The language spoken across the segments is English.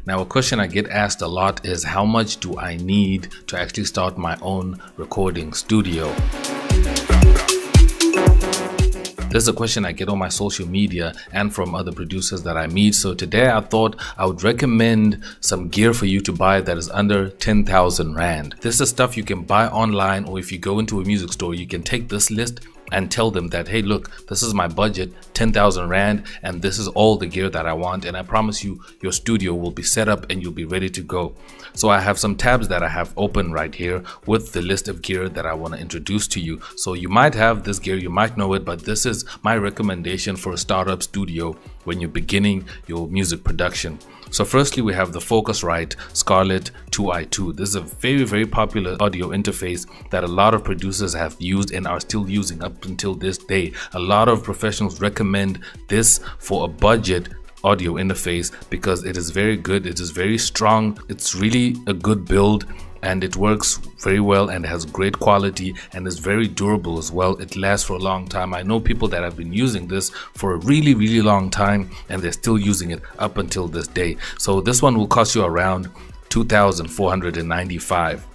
Now, a question I get asked a lot is how much do I need to actually start my own recording studio? This is a question I get on my social media and from other producers that I meet. So today I thought I would recommend some gear for you to buy that is under 10,000 Rand. This is stuff you can buy online, or if you go into a music store, you can take this list and tell them that, hey, look, this is my budget, 10,000 Rand, and this is all the gear that I want, and I promise you your studio will be set up and you'll be ready to go. So I have some tabs that I have open right here with the list of gear that I want to introduce to you. So you might have this gear, you might know it, but this is my recommendation for a startup studio when you're beginning your music production. So firstly, we have the Focusrite Scarlett 2i2. This is a very popular audio interface that a lot of producers have used and are still using up until this day. A lot of professionals recommend this for a budget audio interface because it is very good, it is very strong, it's really a good build, and it works very well and has great quality and is very durable as well. It lasts for a long time. I know people that have been using this for a really long time and they're still using it up until this day. So this one will cost you around 2,495.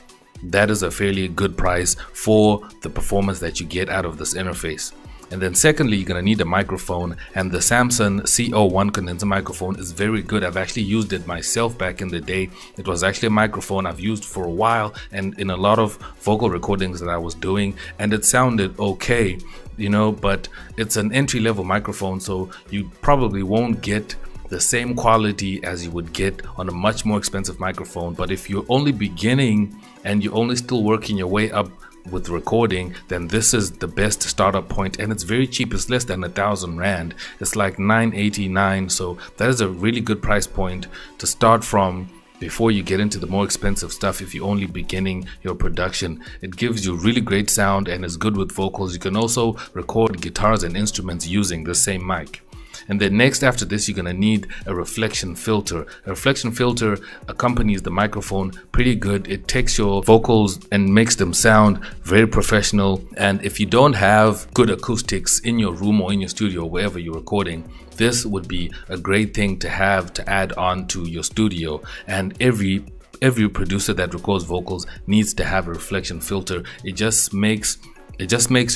That is a fairly good price for the performance that you get out of this interface. And then secondly, you're going to need a microphone, and the Samson CO1 condenser microphone is very good. I've actually used it myself back in the day. It was actually a microphone I've used for a while and in a lot of vocal recordings that I was doing, and it sounded okay, but it's an entry-level microphone, so you probably won't get the same quality as you would get on a much more expensive microphone. But if you're only beginning and you're only still working your way up with recording, then this is the best startup point, and it's very cheap. It's less than 1,000 Rand. It's like 989. So that is a really good price point to start from before you get into the more expensive stuff. If you're only beginning your production, it gives you really great sound and is good with vocals. You can also record guitars and instruments using the same mic. And then next after this, you're going to need a reflection filter. A reflection filter accompanies the microphone pretty good. It takes your vocals and makes them sound very professional. And if you don't have good acoustics in your room or in your studio, wherever you're recording, this would be a great thing to have to add on to your studio. And every producer that records vocals needs to have a reflection filter. It just makes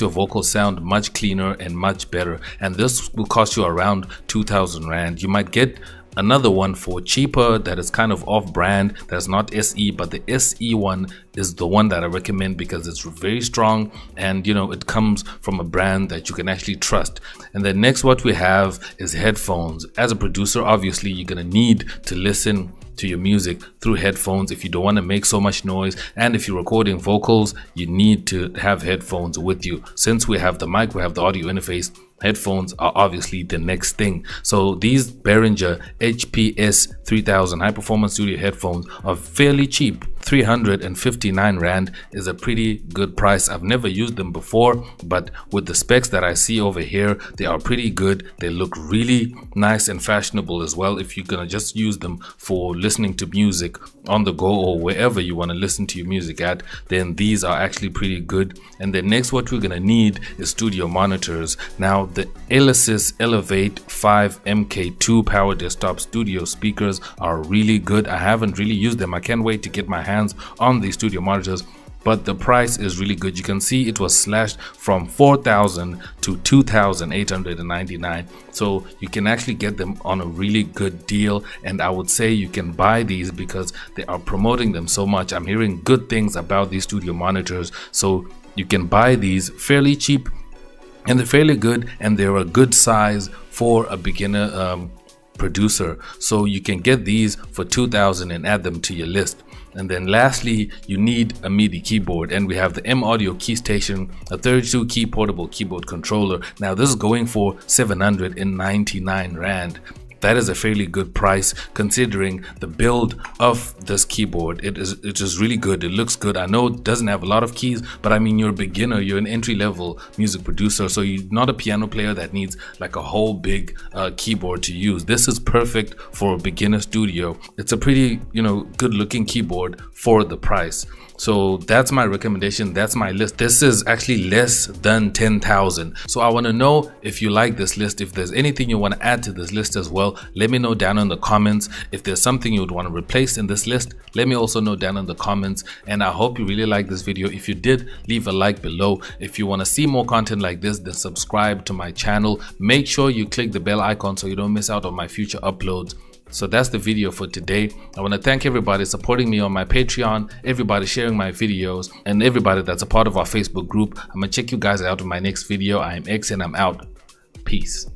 your vocals sound much cleaner and much better, and this will cost you around 2,000 Rand. You might get another one for cheaper that is kind of off-brand, that's not SE, but the SE one is the one that I recommend because it's very strong and it comes from a brand that you can actually trust. And then next, what we have is headphones. As a producer, obviously you're gonna need to listen to your music through headphones if you don't want to make so much noise, and if you're recording vocals, you need to have headphones with you. Since we have the mic, we have the audio interface, headphones are obviously the next thing. So these Behringer HPS 3000 high performance studio headphones are fairly cheap. 359 Rand is a pretty good price. I've never used them before, but with the specs that I see over here, they are pretty good. They look really nice and fashionable as well. If you're gonna just use them for listening to music on the go or wherever you want to listen to your music at, then these are actually pretty good. And then next, what we're gonna need is studio monitors. Now the Elysis Elevate 5 MK2 power desktop studio speakers are really good. I haven't really used them. I can't wait to get my hands on these studio monitors, but the price is really good. You can see it was slashed from 4,000 to 2,899. So you can actually get them on a really good deal, and I would say you can buy these because they are promoting them so much. I'm hearing good things about these studio monitors, so you can buy these fairly cheap, and they're fairly good, and they're a good size for a beginner producer. So you can get these for 2,000 and add them to your list. And then lastly, you need a MIDI keyboard, and we have the M Audio Key Station, a 32 key portable keyboard controller. Now this is going for 799 Rand. That is a fairly good price considering the build of this keyboard. It is really good. It looks good. I know it doesn't have a lot of keys, but I mean, you're a beginner, you're an entry-level music producer, so you're not a piano player that needs like a whole big keyboard to use. This is perfect for a beginner studio. It's a pretty, good looking keyboard for the price. So that's my recommendation. That's my list. This is actually less than 10,000. So I want to know if you like this list. If there's anything you want to add to this list as well, let me know down in the comments. If there's something you would want to replace in this list, let me also know down in the comments. And I hope you really like this video. If you did, leave a like below. If you want to see more content like this, then subscribe to my channel. Make sure you click the bell icon so you don't miss out on my future uploads. So that's the video for today. I want to thank everybody supporting me on my Patreon, everybody sharing my videos, and everybody that's a part of our Facebook group. I'm going to check you guys out in my next video. I am X and I'm out. Peace.